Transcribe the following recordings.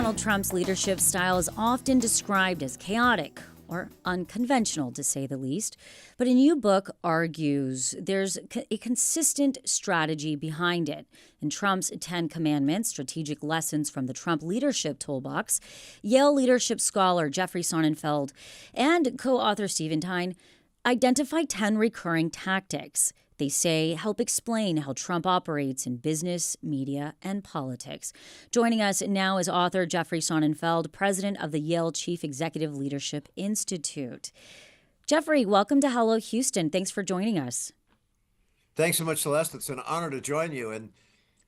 Donald Trump's leadership style is often described as chaotic or unconventional, to say the least. But a new book argues there's a consistent strategy behind it. In Trump's 10 Commandments, Strategic Lessons from the Trump Leadership Toolbox, Yale leadership scholar Jeffrey Sonnenfeld and co-author Steven Tian identify 10 recurring tactics. They say help explain how Trump operates in business, media, and politics. Joining us now is author Jeffrey Sonnenfeld, president of the Yale Chief Executive Leadership Institute. Jeffrey, welcome to Hello Houston. Thanks for joining us. Thanks so much, Celeste. It's an honor to join you, and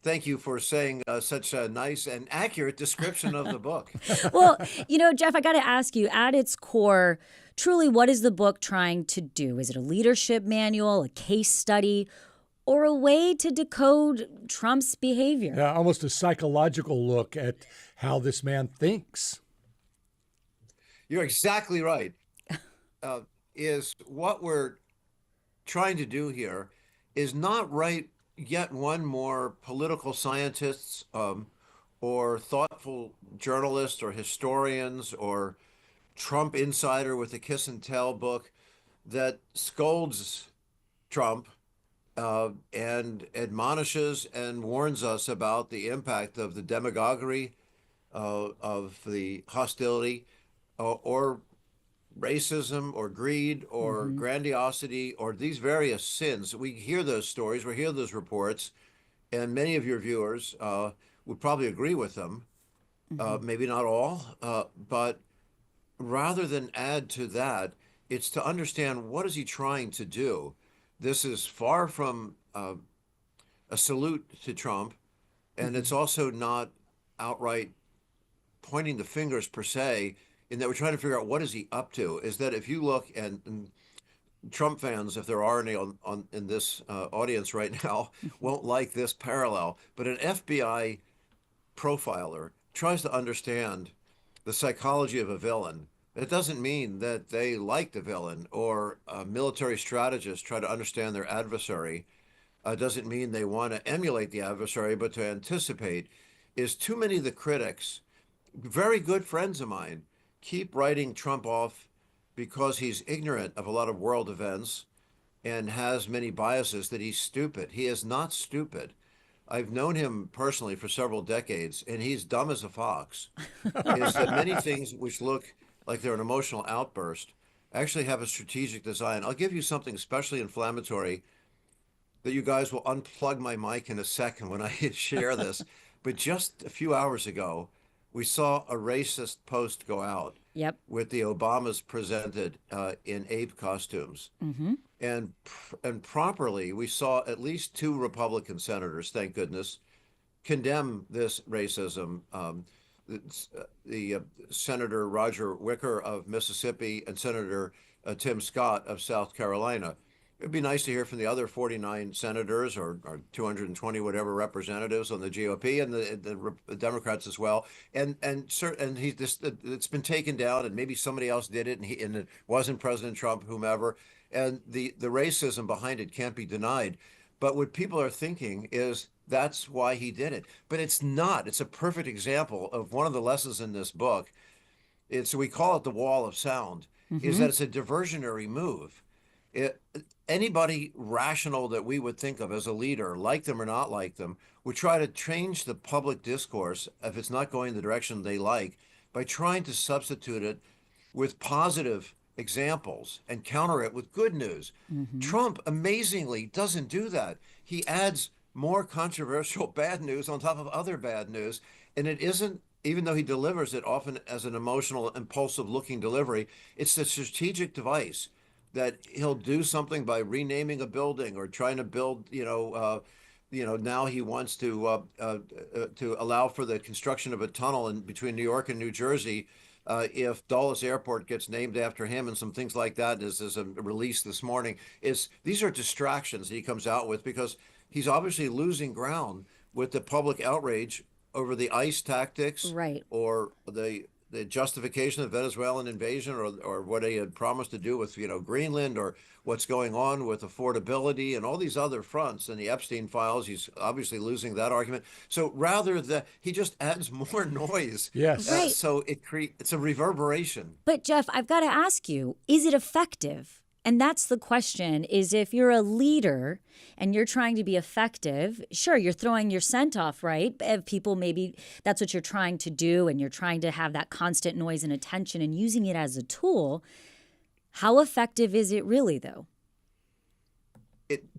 thank you for saying such a nice and accurate description of the book. Well, Jeff, I got to ask you, at its core, truly, what is the book trying to do? Is it a leadership manual, a case study, or a way to decode Trump's behavior? Yeah, almost a psychological look at how this man thinks. You're exactly right. Is what we're trying to do here is not write yet one more political scientists or thoughtful journalists or historians or Trump insider with a kiss and tell book that scolds Trump and admonishes and warns us about the impact of the demagoguery of the hostility or racism or greed or grandiosity or these various sins. We hear those stories, we hear those reports, and many of your viewers would probably agree with them. Maybe not all, but rather than add to that, it's to understand what is he trying to do. This is far from a salute to Trump, and it's also not outright pointing the fingers per se, in that we're trying to figure out what is he up to. Is that if you look, and Trump fans, if there are any in this audience right now, won't like this parallel, but an FBI profiler tries to understand the psychology of a villain. It doesn't mean that they like the villain, or military strategists try to understand their adversary. Doesn't mean they want to emulate the adversary, but to anticipate. Is too many of the critics, very good friends of mine, keep writing Trump off because he's ignorant of a lot of world events and has many biases, that he's stupid. He is not stupid. I've known him personally for several decades, and he's dumb as a fox. Is that many things which look like they're an emotional outburst actually have a strategic design. I'll give you something especially inflammatory that you guys will unplug my mic in a second when I share this. But just a few hours ago, we saw a racist post go out with the Obamas presented in ape costumes. And properly, we saw at least 2 Republican senators, thank goodness, condemn this racism. The Senator Roger Wicker of Mississippi and Senator Tim Scott of South Carolina. It'd be nice to hear from the other 49 senators or 220 whatever representatives on the GOP and the Democrats as well. And it's been taken down, and maybe somebody else did it, and it wasn't President Trump, whomever. And the racism behind it can't be denied. But what people are thinking is that's why he did it. But it's not. It's a perfect example of one of the lessons in this book. We call it the wall of sound, is that it's a diversionary move. Anybody rational that we would think of as a leader, like them or not like them, would try to change the public discourse if it's not going the direction they like by trying to substitute it with positive examples and counter it with good news. Trump amazingly doesn't do that. He adds more controversial bad news on top of other bad news, and it isn't, even though he delivers it often as an emotional, impulsive looking delivery, it's a strategic device that he'll do something by renaming a building or trying to build, now he wants to allow for the construction of a tunnel in between New York and New Jersey if Dulles Airport gets named after him, and some things like that. Is a release this morning. These are distractions that he comes out with because he's obviously losing ground with the public outrage over the ICE tactics, right, or the the justification of the Venezuelan invasion, or what he had promised to do with Greenland, or what's going on with affordability and all these other fronts and the Epstein files. He's obviously losing that argument. So rather that he just adds more noise. Yes. Right. So it's a reverberation. But Jeff, I've got to ask you, is it effective? And that's the question, is if you're a leader and you're trying to be effective, sure, you're throwing your scent off, right? If people, maybe that's what you're trying to do, and you're trying to have that constant noise and attention and using it as a tool. How effective is it really, though?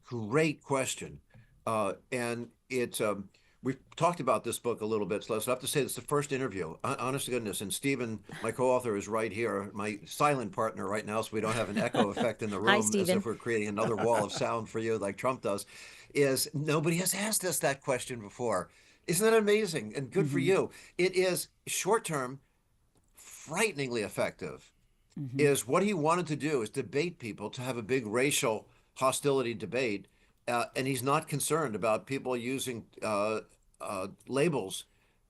Great question. And we've talked about this book a little bit, so I have to say it's the first interview. Honest to goodness. And Steven, my co-author, is right here, my silent partner right now, so we don't have an echo effect in the room. Hi, as Steven. if we're creating another wall of sound for you like Trump does. Is nobody has asked us that question before. Isn't that amazing? And good for you. It is short-term, frighteningly effective. Is what he wanted to do is debate people, to have a big racial hostility debate. And he's not concerned about people using labels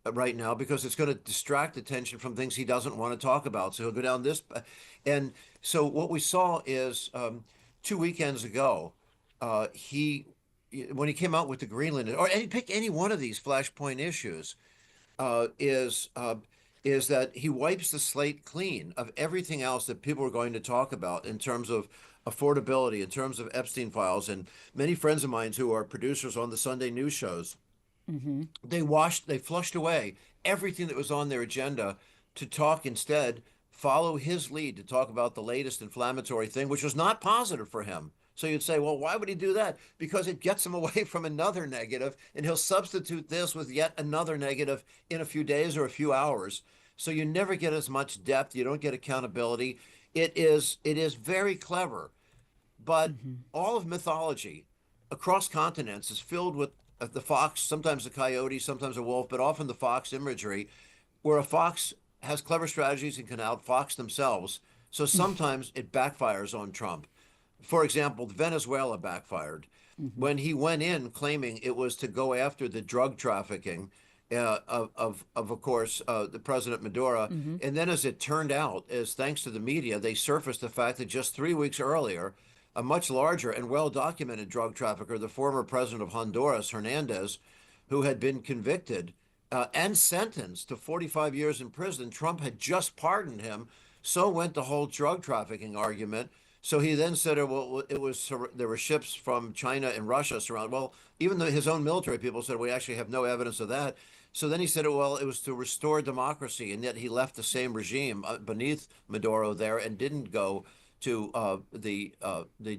right now, because it's going to distract attention from things he doesn't want to talk about. So he'll go down this. And so what we saw is 2 weekends ago, when he came out with the Greenland, or any pick any one of these flashpoint issues, is that he wipes the slate clean of everything else that people are going to talk about in terms of affordability, in terms of Epstein files. And many friends of mine who are producers on the Sunday news shows, they flushed away everything that was on their agenda to talk instead, follow his lead to talk about the latest inflammatory thing, which was not positive for him. So you'd say, well, why would he do that? Because it gets him away from another negative, and he'll substitute this with yet another negative in a few days or a few hours. So you never get as much depth. You don't get accountability. It is very clever. But all of mythology across continents is filled with the fox, sometimes a coyote, sometimes a wolf, but often the fox imagery, where a fox has clever strategies and can outfox themselves. So sometimes it backfires on Trump. For example, Venezuela backfired when he went in claiming it was to go after the drug trafficking of course, the President Maduro. And then, as it turned out, thanks to the media, they surfaced the fact that just 3 weeks earlier, a much larger and well-documented drug trafficker, the former president of Honduras, Hernandez, who had been convicted and sentenced to 45 years in prison, Trump had just pardoned him. So went the whole drug trafficking argument. So he then said, well, there were ships from China and Russia surrounded. Well, even though his own military people said, we actually have no evidence of that. So then he said, well, it was to restore democracy, and yet he left the same regime beneath Maduro there and didn't go to the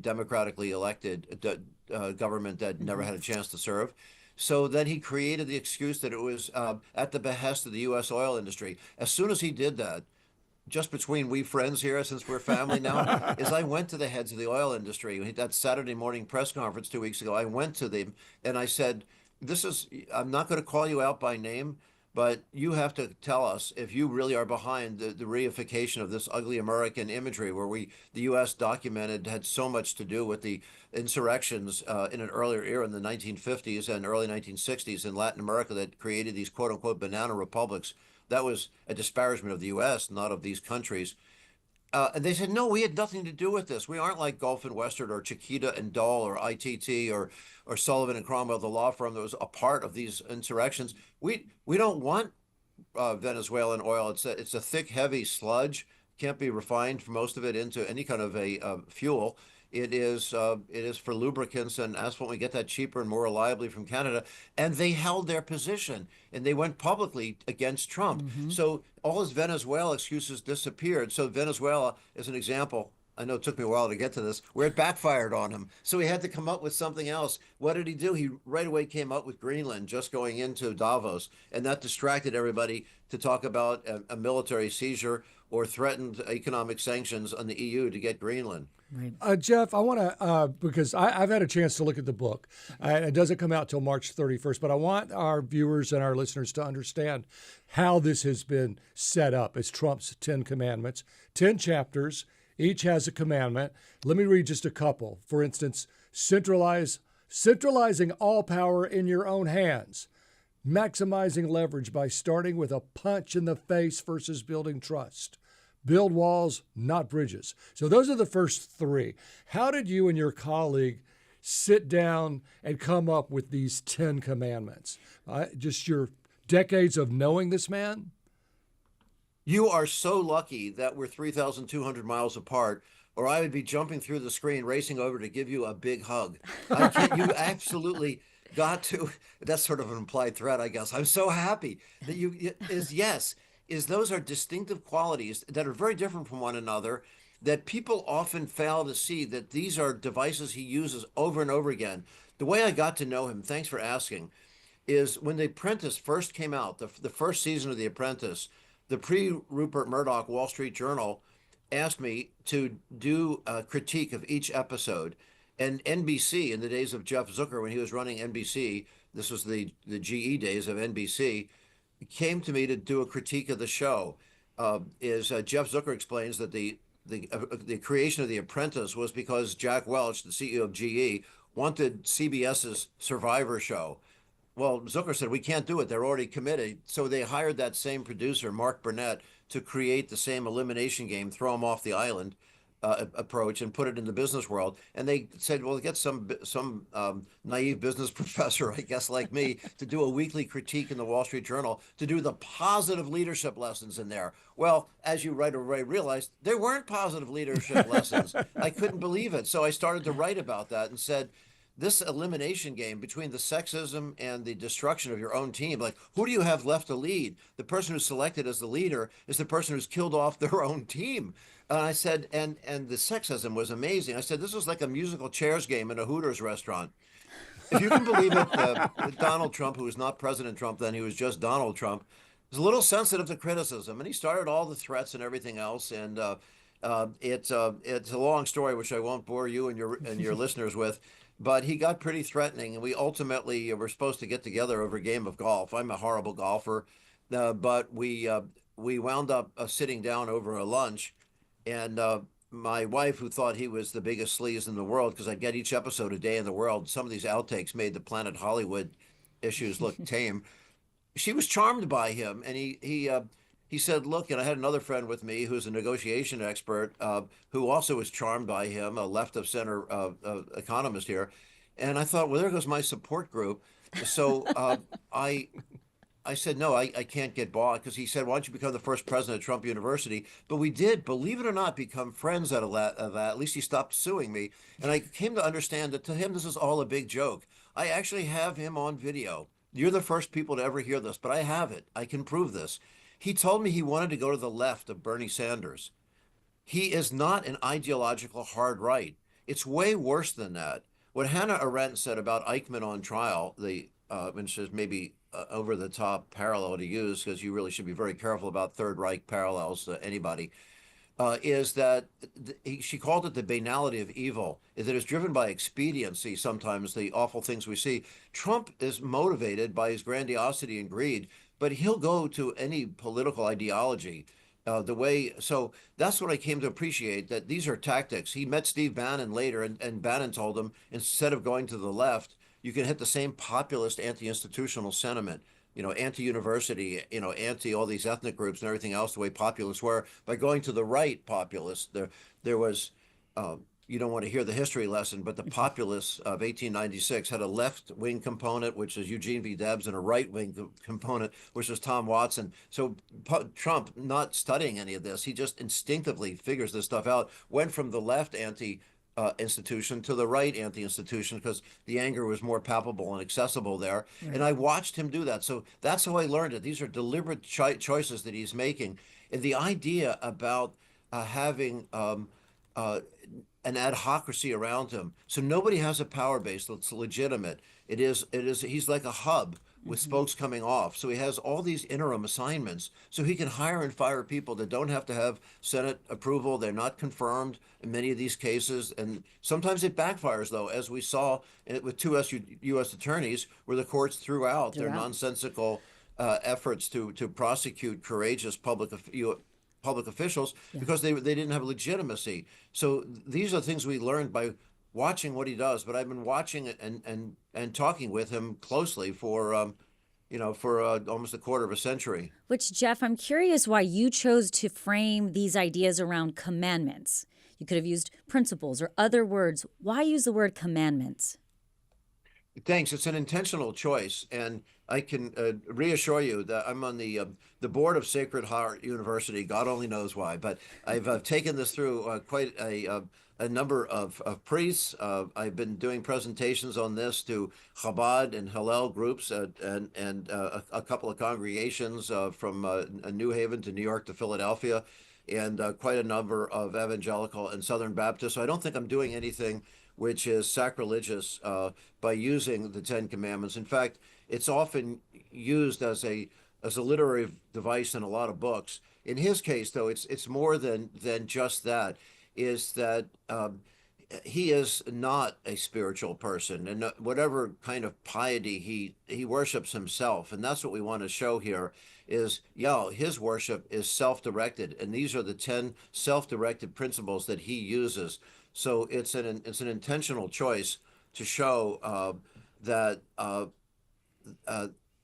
democratically elected government that never had a chance to serve. So then he created the excuse that it was at the behest of the U.S. oil industry. As soon as he did that, just between we friends here, since we're family now, is I went to the heads of the oil industry. That Saturday morning press conference 2 weeks ago, I went to them and I said, I'm not going to call you out by name, but you have to tell us if you really are behind the reification of this ugly American imagery, where the U.S. documented had so much to do with the insurrections in an earlier era in the 1950s and early 1960s in Latin America that created these quote unquote banana republics. That was a disparagement of the U.S., not of these countries. And they said, no, we had nothing to do with this. We aren't like Gulf and Western or Chiquita and Dole or ITT or Sullivan and Cromwell, the law firm that was a part of these insurrections. We don't want Venezuelan oil. It's a thick, heavy sludge. Can't be refined for most of it into any kind of a fuel. It is for lubricants and asphalt. We get that cheaper and more reliably from Canada. And they held their position, and they went publicly against Trump. So all his Venezuela excuses disappeared. So Venezuela is an example. I know it took me a while to get to this, where it backfired on him. So he had to come up with something else. What did he do? He right away came up with Greenland, just going into Davos, and that distracted everybody to talk about a military seizure or threatened economic sanctions on the EU to get Greenland. Right. Jeff, I want to, because I've had a chance to look at the book. It doesn't come out till March 31st, but I want our viewers and our listeners to understand how this has been set up as Trump's 10 commandments, 10 chapters. Each has a commandment. Let me read just a couple. For instance, centralizing all power in your own hands. maximizing leverage by starting with a punch in the face versus building trust. Build walls, not bridges. So those are the first three. How did you and your colleague sit down and come up with these 10 commandments? Just your decades of knowing this man? You are so lucky that we're 3,200 miles apart, or I would be jumping through the screen, racing over to give you a big hug. I can't, you absolutely got to. That's sort of an implied threat, I guess. I'm so happy that those are distinctive qualities that are very different from one another, that people often fail to see that these are devices he uses over and over again. The way I got to know him, thanks for asking, is when The Apprentice first came out, the first season of The Apprentice, the pre-Rupert Murdoch Wall Street Journal asked me to do a critique of each episode. And NBC, in the days of Jeff Zucker, when he was running NBC, this was the GE days of NBC, came to me to do a critique of the show. Jeff Zucker explains that the creation of The Apprentice was because Jack Welch, the CEO of GE, wanted CBS's Survivor show. Well, Zucker said, we can't do it. They're already committed. So they hired that same producer, Mark Burnett, to create the same elimination game, throw them off the island approach and put it in the business world. And they said, well, get some naive business professor, I guess, like me, to do a weekly critique in the Wall Street Journal, to do the positive leadership lessons in there. Well, as you right away realized, there weren't positive leadership lessons. I couldn't believe it. So I started to write about that and said, this elimination game between the sexism and the destruction of your own team, like, who do you have left to lead? The person who's selected as the leader is the person who's killed off their own team. And I said, and the sexism was amazing. I said, this was like a musical chairs game in a Hooters restaurant. If you can believe it, Donald Trump, who was not President Trump then, he was just Donald Trump, was a little sensitive to criticism. And he started all the threats and everything else. And it's a long story, which I won't bore you and your listeners with. But he got pretty threatening, and we ultimately were supposed to get together over a game of golf. I'm a horrible golfer, but we wound up sitting down over a lunch, and my wife, who thought he was the biggest sleaze in the world, because I get each episode a day in the world, some of these outtakes made the Planet Hollywood issues look tame. She was charmed by him, and he said, look, and I had another friend with me who's a negotiation expert who also was charmed by him, a left of center economist here. And I thought, well, there goes my support group. So I said, no, I can't get bought, because he said, why don't you become the first president of Trump University? But we did, believe it or not, become friends out of that. At least he stopped suing me. And I came to understand that to him, this is all a big joke. I actually have him on video. You're the first people to ever hear this, but I have it. I can prove this. He told me he wanted to go to the left of Bernie Sanders. He is not an ideological hard right. It's way worse than that. What Hannah Arendt said about Eichmann on trial, which is maybe over the top parallel to use, because you really should be very careful about Third Reich parallels to anybody, is that she called it the banality of evil, is that it's driven by expediency sometimes, the awful things we see. Trump is motivated by his grandiosity and greed, but he'll go to any political ideology so that's what I came to appreciate, that these are tactics. He met Steve Bannon later, and Bannon told him, instead of going to the left, you can hit the same populist anti-institutional sentiment, anti-university, anti all these ethnic groups and everything else, the way populists were, by going to the right populists. There was, you don't want to hear the history lesson, but the populists of 1896 had a left-wing component, which is Eugene V. Debs, and a right-wing component, which was Tom Watson. So Trump, not studying any of this, he just instinctively figures this stuff out, went from the left institution to the right anti-institution, because the anger was more palpable and accessible there. Right. And I watched him do that. So that's how I learned it. These are deliberate choices that he's making. And the idea about having an adhocracy around him, so nobody has a power base that's legitimate. He's like a hub with spokes coming off. So he has all these interim assignments, so he can hire and fire people that don't have to have Senate approval. They're not confirmed in many of these cases. And sometimes it backfires, though, as we saw with two U.S. attorneys, where the courts threw out their nonsensical efforts to prosecute courageous public officials because they didn't have legitimacy. So these are things we learned by watching what he does. But I've been watching it and talking with him closely for for almost a quarter of a century. Which, Jeff, I'm curious why you chose to frame these ideas around commandments. You could have used principles or other words. Why use the word commandments? Thanks. It's an intentional choice, and I can reassure you that I'm on the board of Sacred Heart University. God only knows why, but I've taken this through quite a number of priests. I've been doing presentations on this to Chabad and Hillel groups and a couple of congregations from New Haven to New York to Philadelphia, and quite a number of evangelical and Southern Baptists. So I don't think I'm doing anything which is sacrilegious by using the Ten Commandments. In fact, it's often used as a literary device in a lot of books. In his case, though, it's more than just that. Is that he is not a spiritual person, and whatever kind of piety he worships himself, and that's what we want to show here. Is his worship is self-directed, and these are the 10 self-directed principles that he uses. So it's an intentional choice to show that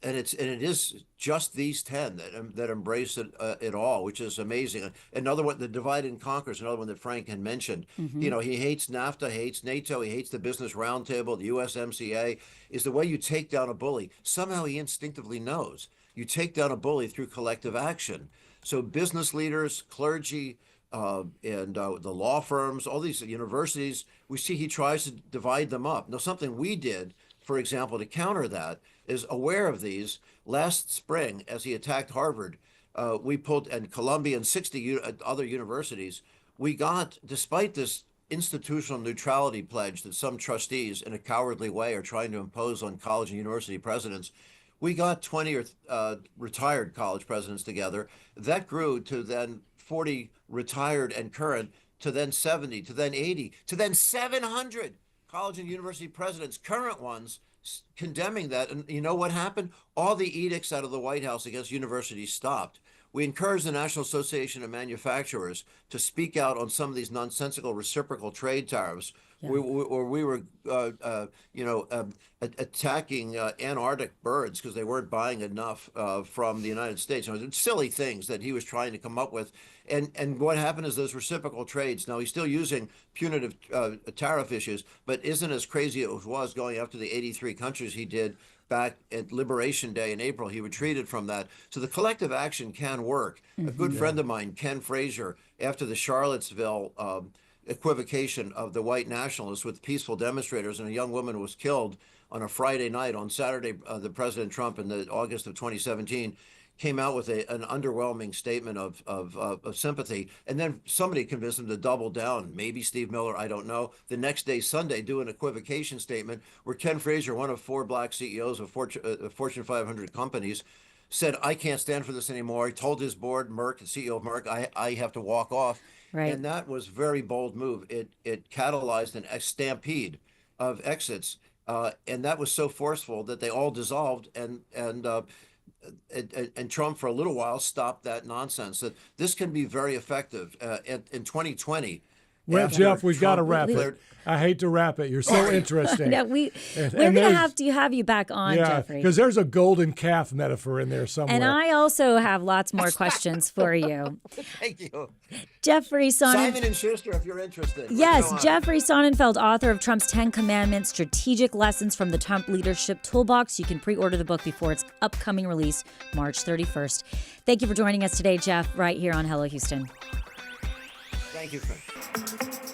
and it is just these 10 that embrace it all, which is amazing. Another one, the divide and conquer, is another one that Frank had mentioned. Mm-hmm. He hates NAFTA, hates NATO, he hates the Business Roundtable, the USMCA. Is the way you take down a bully. Somehow he instinctively knows you take down a bully through collective action. So business leaders, clergy, and the law firms, all these universities, we see he tries to divide them up. Now, something we did, for example, to counter that, is aware of these. Last spring, as he attacked Harvard, we pulled, and Columbia and 60 other universities, we got, despite this institutional neutrality pledge that some trustees in a cowardly way are trying to impose on college and university presidents, we got 20 retired college presidents together. That grew to then 40 retired and current, to then 70, to then 80, to then 700 college and university presidents, current ones, condemning that. And you know what happened? All the edicts out of the White House against universities stopped. We encouraged the National Association of Manufacturers to speak out on some of these nonsensical reciprocal trade tariffs. Yeah. We were attacking Antarctic birds because they weren't buying enough from the United States. Silly things that he was trying to come up with. And what happened is those reciprocal trades. Now, he's still using punitive tariff issues, but isn't as crazy as it was going after the 83 countries he did back at Liberation Day in April. He retreated from that. So the collective action can work. Mm-hmm. A good friend of mine, Ken Frazier, after the Charlottesville equivocation of the white nationalists with peaceful demonstrators, and a young woman was killed on a Friday night. On Saturday, the President Trump, in the August of 2017, came out with an underwhelming statement of sympathy, and then somebody convinced him to double down. Maybe Steve Miller, I don't know. The next day, Sunday, do an equivocation statement where Ken Frazier, one of 4 black CEOs of Fortune 500 companies, said, "I can't stand for this anymore." He told his board, Merck, the CEO of Merck, I have to walk off. Right. And that was a very bold move. It catalyzed a stampede of exits, and that was so forceful that they all dissolved, and Trump for a little while stopped that nonsense. That this can be very effective in 2020. Well, Jeff, we've got to wrap it. I hate to wrap it. You're so interesting. No, we're going to have you back on, Jeffrey. Because there's a golden calf metaphor in there somewhere. And I also have lots more questions for you. Thank you. Jeffrey Sonnenfeld. Simon & Schuster, if you're interested. Yes, Jeffrey Sonnenfeld, author of Trump's 10 Commandments, Strategic Lessons from the Trump Leadership Toolbox. You can pre-order the book before its upcoming release, March 31st. Thank you for joining us today, Jeff, right here on Hello Houston. Thank you, Frank.